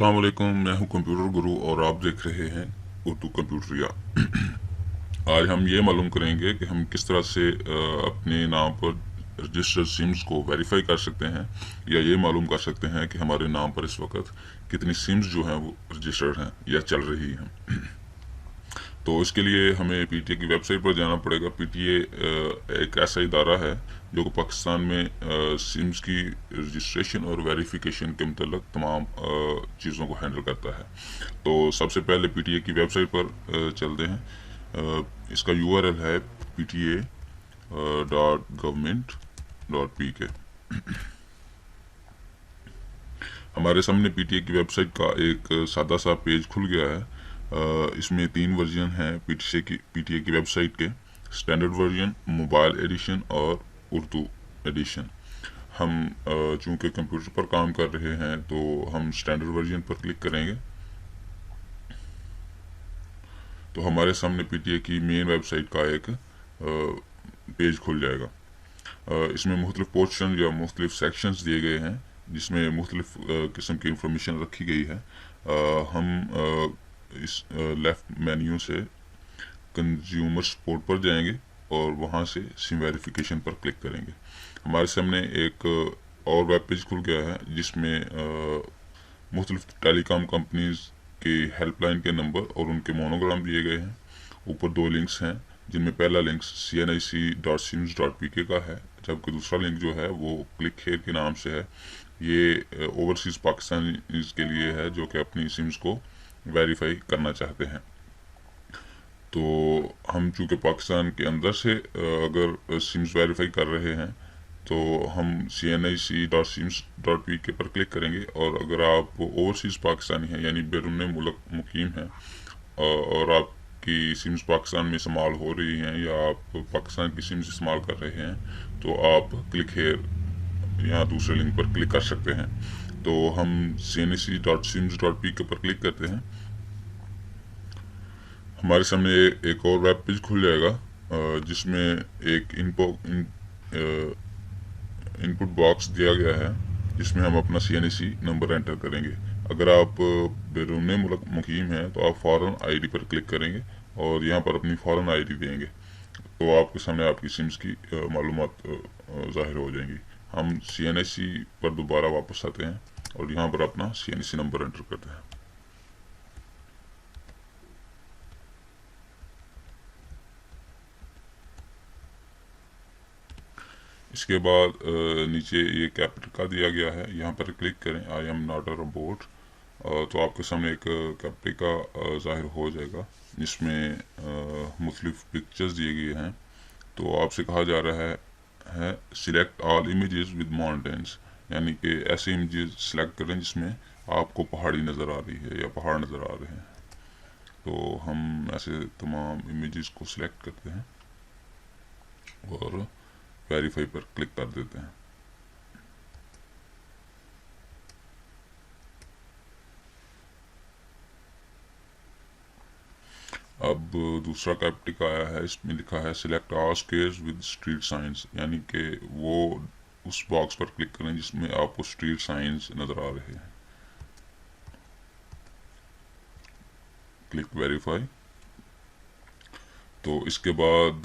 अस्सलाम वालेकुम। मैं हूं कंप्यूटर गुरु और आप देख रहे हैं उर्दू कंप्यूटरिया। आज हम ये मालूम करेंगे कि हम किस तरह से अपने नाम पर रजिस्टर्ड सिम्स को वेरीफाई कर सकते हैं या ये मालूम कर सकते हैं कि हमारे नाम पर इस वक्त कितनी सिम्स जो हैं वो रजिस्टर्ड हैं या चल रही हैं। तो इसके लिए हमें पीटीए की वेबसाइट पर जाना पड़ेगा। पीटीए एक ऐसा इदारा है जो कि पाकिस्तान में सिम्स की रजिस्ट्रेशन और वेरिफिकेशन के मतलब तमाम चीज़ों को हैंडल करता है। तो सबसे पहले पीटीए की वेबसाइट पर चलते हैं। इसका यूआरएल है pta.government.pk। हमारे सामने पीटीए की वेबसाइट का एक सादा सा पेज खुल गया है। इसमें 3 वर्जन हैं पीटीए की वेबसाइट के: स्टैंडर्ड वर्जन, मोबाइल एडिशन और उर्दू एडिशन। हम चूंकि कंप्यूटर पर काम कर रहे हैं तो हम स्टैंडर्ड वर्जन पर क्लिक करेंगे तो हमारे सामने पीटीए की मेन वेबसाइट का एक पेज खुल जाएगा। इसमें मुख्तलिफ पोर्शन या मुख्तलिफ सेक्शंस दिए गए हैं जिसमें मुख्तलिफ किस्म की इंफॉर्मेशन रखी गई है। हम इस लेफ्ट मेन्यू से कंज्यूमर सपोर्ट पर जाएंगे और वहाँ से सिम वेरिफिकेशन पर क्लिक करेंगे। हमारे सामने एक और वेब पेज खुल गया है जिसमें मुख्तलिफ टेलीकॉम कंपनीज के हेल्पलाइन के नंबर और उनके मोनोग्राम दिए गए हैं। ऊपर 2 लिंक्स हैं जिनमें पहला लिंक cnic.sims.pk का है, जबकि दूसरा लिंक जो है वो क्लिक हेयर के नाम से है। ये ओवरसीज पाकिस्तानीज के लिए है जो कि अपनी सिम्स को वेरीफाई करना चाहते हैं। तो हम चूँकि पाकिस्तान के अंदर से अगर सिम्स वेरीफाई कर रहे हैं तो हम cnic.sims.pk पर क्लिक करेंगे। और अगर आप ओवरसीज पाकिस्तानी हैं यानी बैरून मुल्क मुकीम हैं और आपकी सिम्स पाकिस्तान में इस्तेमाल हो रही हैं या आप पाकिस्तान की सिम्स इस्तेमाल कर रहे हैं तो आप क्लिक हेयर यहाँ दूसरे लिंक पर क्लिक कर सकते हैं। तो हम cnic.sims.pk पर क्लिक करते हैं। हमारे सामने एक और वेब पेज खुल जाएगा जिसमें एक इनपुट बॉक्स दिया गया है जिसमें हम अपना CNC नंबर एंटर करेंगे। अगर आप बैरून मुल्क मुकीम हैं तो आप फॉरेन आईडी पर क्लिक करेंगे और यहाँ पर अपनी फॉरेन आईडी देंगे तो आपके सामने आपकी सिम्स की मालूमात ज़ाहिर हो जाएंगी। हम CNC पर दोबारा वापस आते हैं और यहाँ पर अपना CNC नंबर एंटर करते हैं। इसके बाद नीचे ये कैपिटल का दिया गया है, यहाँ पर क्लिक करें I am not a robot. तो आपके सामने एक कैपिटल का ज़ाहिर हो जाएगा जिसमें मुख्तलिफ पिक्चर्स दिए गए हैं। तो आपसे कहा जा रहा है select all images with mountains, यानी कि ऐसे इमेजेस सिलेक्ट करें जिसमें आपको पहाड़ी नज़र आ रही है या पहाड़ नज़र आ रहे हैं। तो हम ऐसे तमाम इमेजेस को सिलेक्ट करते हैं और वेरीफाई पर क्लिक कर देते हैं। अब दूसरा कैप्टिक आया है, इसमें लिखा है select all squares with street science, यानी कि वो उस बॉक्स पर क्लिक करें जिसमें आपको स्ट्रीट साइंस नज़र आ रहे हैं। Click verify. तो इसके बाद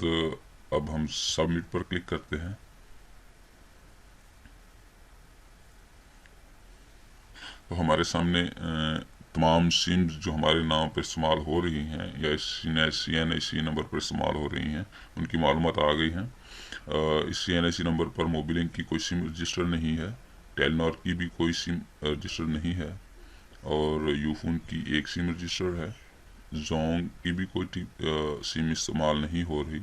अब हम सबमिट पर क्लिक करते हैं। तो हमारे सामने तमाम सिम्स जो हमारे नाम पर इस्तेमाल हो रही हैं या CNIC नंबर पर इस्तेमाल हो रही हैं उनकी मालूमात आ गई हैं। इस CNIC नंबर पर मोबिलिंक की कोई सिम रजिस्टर नहीं है, टेलनॉर की भी कोई सिम रजिस्टर नहीं है और यूफोन की एक सिम रजिस्टर है। जोंग की भी कोई सिम इस्तेमाल नहीं हो रही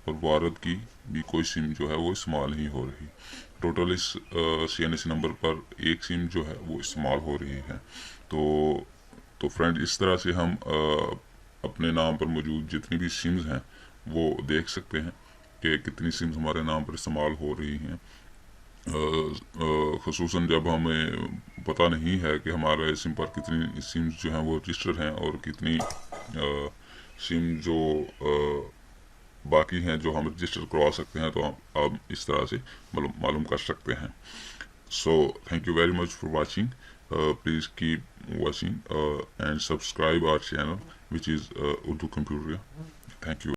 और भारत की भी कोई सिम जो है वो इस्तेमाल नहीं हो रही। टोटल इस CNC नंबर पर एक सिम जो है वो इस्तेमाल हो रही है। तो फ्रेंड, इस तरह से हम अपने नाम पर मौजूद जितनी भी सिम्स हैं वो देख सकते हैं कि कितनी सिम्स हमारे नाम पर इस्तेमाल हो रही हैं। ख़ुसूसन जब हमें पता नहीं है कि हमारे सिम पर कितनी सिम्स जो हैं वो रजिस्टर हैं और कितनी सिम जो बाकी हैं जो हम रजिस्टर करवा सकते हैं, तो आप इस तरह से मालूम कर सकते हैं। So thank you very much for watching. please keep watching and subscribe our channel, which is Urdu Computer. Thank you.